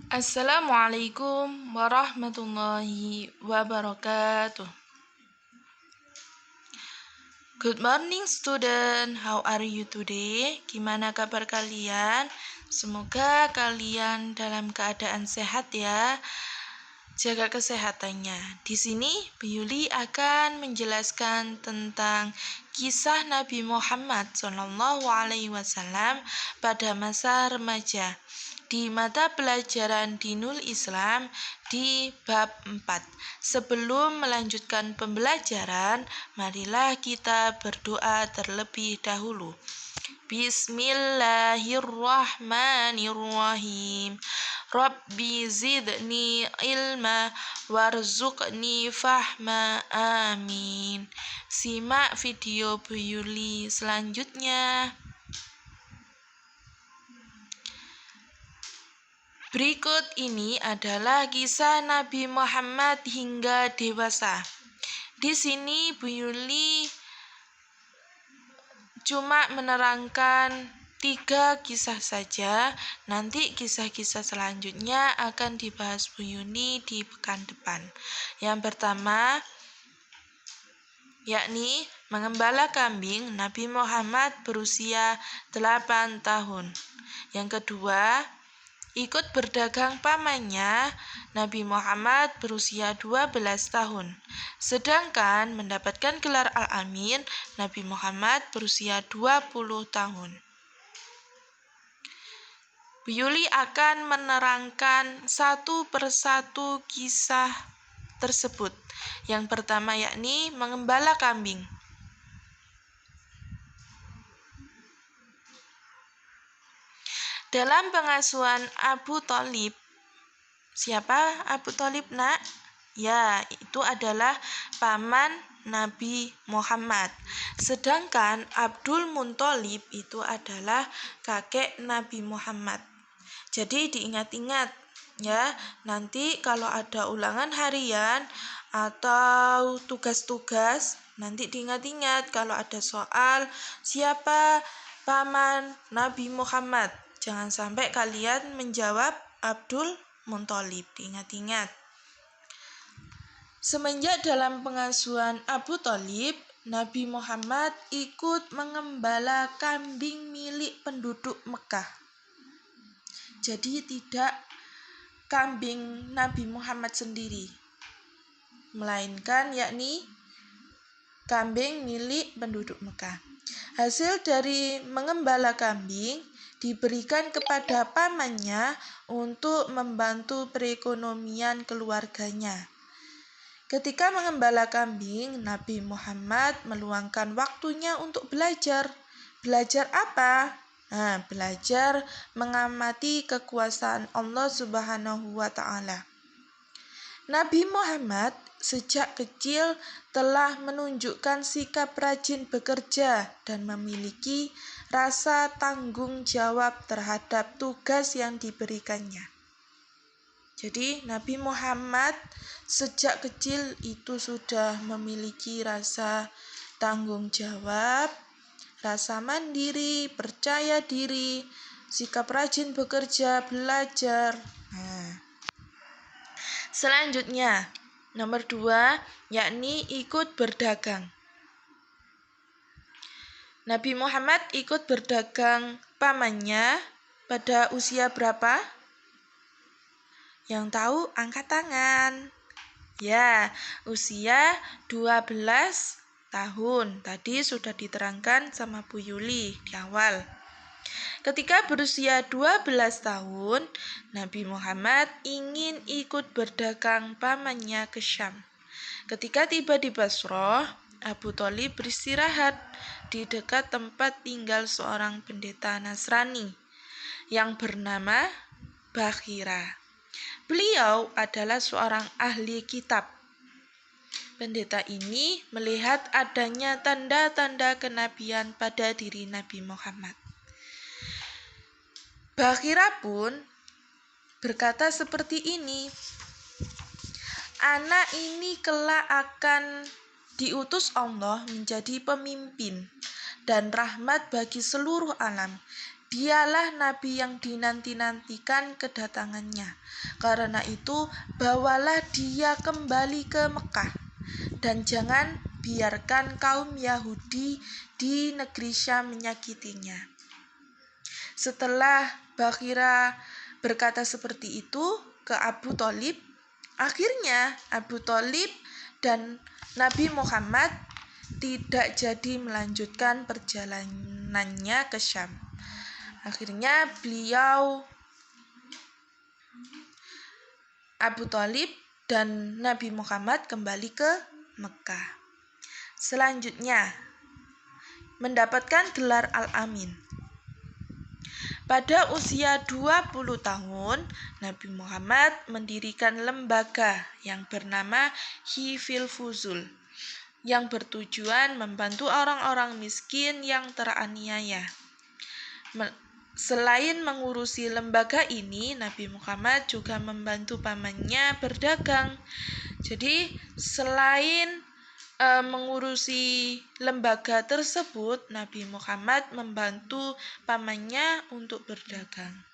Assalamualaikum warahmatullahi wabarakatuh. Good morning student, how are you today? Gimana kabar kalian? Semoga kalian dalam keadaan sehat ya. Jaga kesehatannya. Di sini Bu Yuli akan menjelaskan tentang kisah Nabi Muhammad SAW pada masa remaja di mata pelajaran Dinul Islam di bab 4. Sebelum melanjutkan pembelajaran, marilah kita berdoa terlebih dahulu. Bismillahirrahmanirrahim. Rabbi zidni ilma warzuqni fahma, amin. Simak video Bu Yuli selanjutnya. Berikut ini adalah kisah Nabi Muhammad hingga dewasa. Di sini Bu Yuli cuma menerangkan 3 kisah saja. Nanti kisah-kisah selanjutnya akan dibahas Bu Yuli di pekan depan. Yang pertama, yakni mengembala kambing. Nabi Muhammad berusia 8 tahun. Yang kedua, ikut berdagang pamannya. Nabi Muhammad berusia 12 tahun. Sedangkan mendapatkan gelar Al-Amin, Nabi Muhammad berusia 20 tahun. Bu Yuli akan menerangkan satu persatu kisah tersebut. Yang pertama yakni mengembala kambing. Dalam pengasuhan Abu Thalib. Siapa Abu Thalib, nak? Ya, itu adalah paman Nabi Muhammad. Sedangkan Abdul Muthalib itu adalah kakek Nabi Muhammad. Jadi diingat-ingat ya, nanti kalau ada ulangan harian atau tugas-tugas, nanti diingat-ingat kalau ada soal siapa paman Nabi Muhammad. Jangan sampai kalian menjawab Abdul Muthalib, diingat-ingat. Semenjak dalam pengasuhan Abu Thalib, Nabi Muhammad ikut mengembala kambing milik penduduk Mekah. Jadi tidak kambing Nabi Muhammad sendiri, melainkan yakni kambing milik penduduk Mekah. Hasil dari mengembala kambing diberikan kepada pamannya untuk membantu perekonomian keluarganya. Ketika mengembala kambing, Nabi Muhammad meluangkan waktunya untuk belajar. Belajar apa? Belajar mengamati kekuasaan Allah Subhanahu wa Ta'ala. Nabi Muhammad sejak kecil telah menunjukkan sikap rajin bekerja dan memiliki rasa tanggung jawab terhadap tugas yang diberikannya. Jadi Nabi Muhammad sejak kecil itu sudah memiliki rasa tanggung jawab, rasa mandiri, percaya diri, sikap rajin bekerja, belajar. Selanjutnya, nomor 2, yakni ikut berdagang. Nabi Muhammad ikut berdagang pamannya pada usia berapa? Yang tahu angkat tangan. Ya, usia 12 tahun. Tadi sudah diterangkan sama Bu Yuli di awal. Ketika berusia 12 tahun, Nabi Muhammad ingin ikut berdagang pamannya ke Syam. Ketika tiba di Basrah, Abu Thalib beristirahat di dekat tempat tinggal seorang pendeta Nasrani yang bernama Bakhira. Beliau adalah seorang ahli kitab. Pendeta ini melihat adanya tanda-tanda kenabian pada diri Nabi Muhammad. Bakhira pun berkata seperti ini, anak ini kelak akan diutus Allah menjadi pemimpin dan rahmat bagi seluruh alam. Dialah nabi yang dinanti-nantikan kedatangannya. Karena itu, bawalah dia kembali ke Mekah, dan jangan biarkan kaum Yahudi di negeri Syam menyakitinya. Setelah Bakhira berkata seperti itu ke Abu Thalib, akhirnya Abu Thalib dan Nabi Muhammad tidak jadi melanjutkan perjalanannya ke Syam. Akhirnya Abu Thalib dan Nabi Muhammad kembali ke Mekah. Selanjutnya, mendapatkan gelar Al-Amin. Pada usia 20 tahun, Nabi Muhammad mendirikan lembaga yang bernama Hifzul Fuzul, yang bertujuan membantu orang-orang miskin yang teraniaya. Selain mengurusi lembaga ini, Nabi Muhammad juga membantu pamannya berdagang. Jadi, selain mengurusi lembaga tersebut, Nabi Muhammad membantu pamannya untuk berdagang.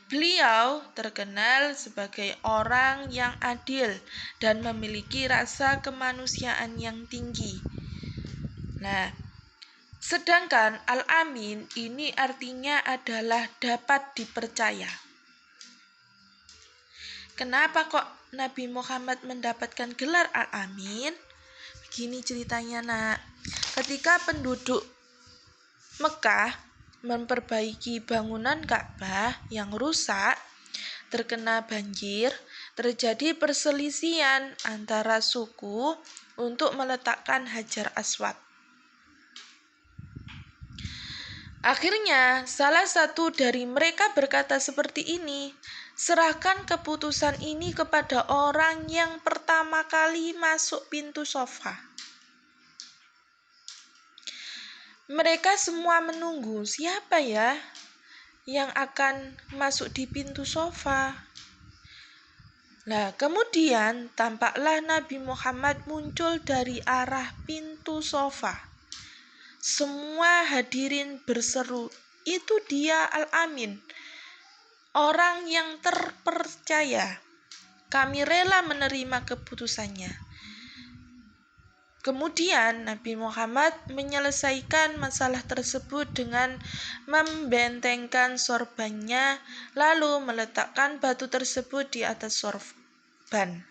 Beliau terkenal sebagai orang yang adil dan memiliki rasa kemanusiaan yang tinggi. Nah, sedangkan Al-Amin ini artinya adalah dapat dipercaya. Kenapa kok Nabi Muhammad mendapatkan gelar Al-Amin? Begini ceritanya, Nak. Ketika penduduk Mekah memperbaiki bangunan Ka'bah yang rusak, terkena banjir, terjadi perselisihan antara suku untuk meletakkan Hajar Aswad. Akhirnya, salah satu dari mereka berkata seperti ini, serahkan keputusan ini kepada orang yang pertama kali masuk pintu Shafa. Mereka semua menunggu, siapa ya yang akan masuk di pintu Shafa? Nah, kemudian tampaklah Nabi Muhammad muncul dari arah pintu Shafa. Semua hadirin berseru, itu dia Al-Amin, orang yang terpercaya. Kami rela menerima keputusannya. Kemudian Nabi Muhammad menyelesaikan masalah tersebut dengan membentengkan sorbannya, lalu meletakkan batu tersebut di atas sorban.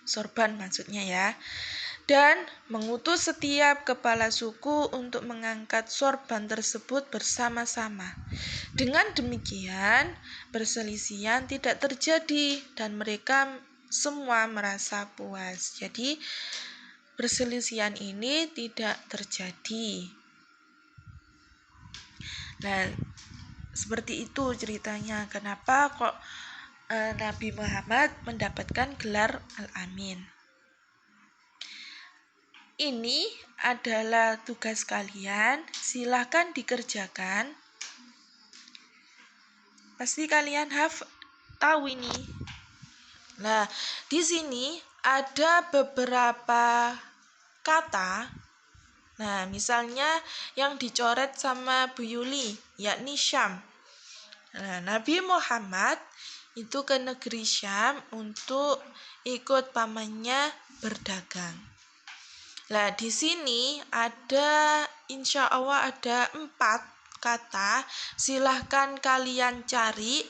Sorban maksudnya ya. Dan mengutus setiap kepala suku untuk mengangkat sorban tersebut bersama-sama. Dengan demikian, perselisihan tidak terjadi dan mereka semua merasa puas. Jadi, perselisihan ini tidak terjadi. Nah, seperti itu ceritanya. Kenapa kok Nabi Muhammad mendapatkan gelar Al-Amin? Ini adalah tugas kalian, silahkan dikerjakan. Pasti kalian tahu ini. Nah, di sini ada beberapa kata. Nah, misalnya yang dicoret sama Bu Yuli, yakni Syam. Nah, Nabi Muhammad itu ke negeri Syam untuk ikut pamannya berdagang. Nah, di sini ada, insya Allah ada 4 kata, silahkan kalian cari.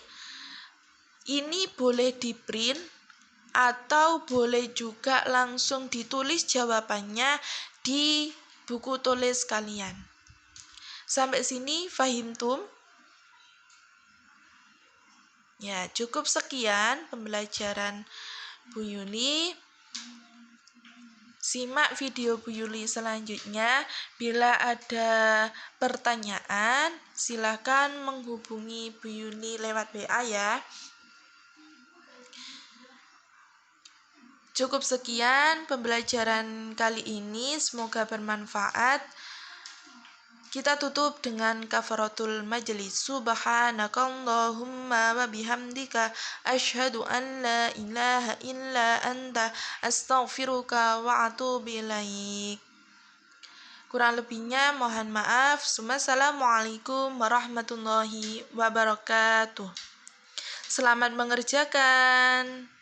Ini boleh di-print atau boleh juga langsung ditulis jawabannya di buku tulis kalian. Sampai sini fahimtum? Ya, cukup sekian pembelajaran Bu Yuli. Simak video Bu Yuli selanjutnya. Bila ada pertanyaan, silakan menghubungi Bu Yuli lewat WA ya. Cukup sekian pembelajaran kali ini, semoga bermanfaat. Kita tutup dengan kafaratul majlis. Subhanakallahumma wa bihamdika asyhadu an la ilaha illa anta astaghfiruka wa atubu ilaik. Kurang lebihnya mohon maaf. Wassalamualaikum warahmatullahi wabarakatuh. Selamat mengerjakan.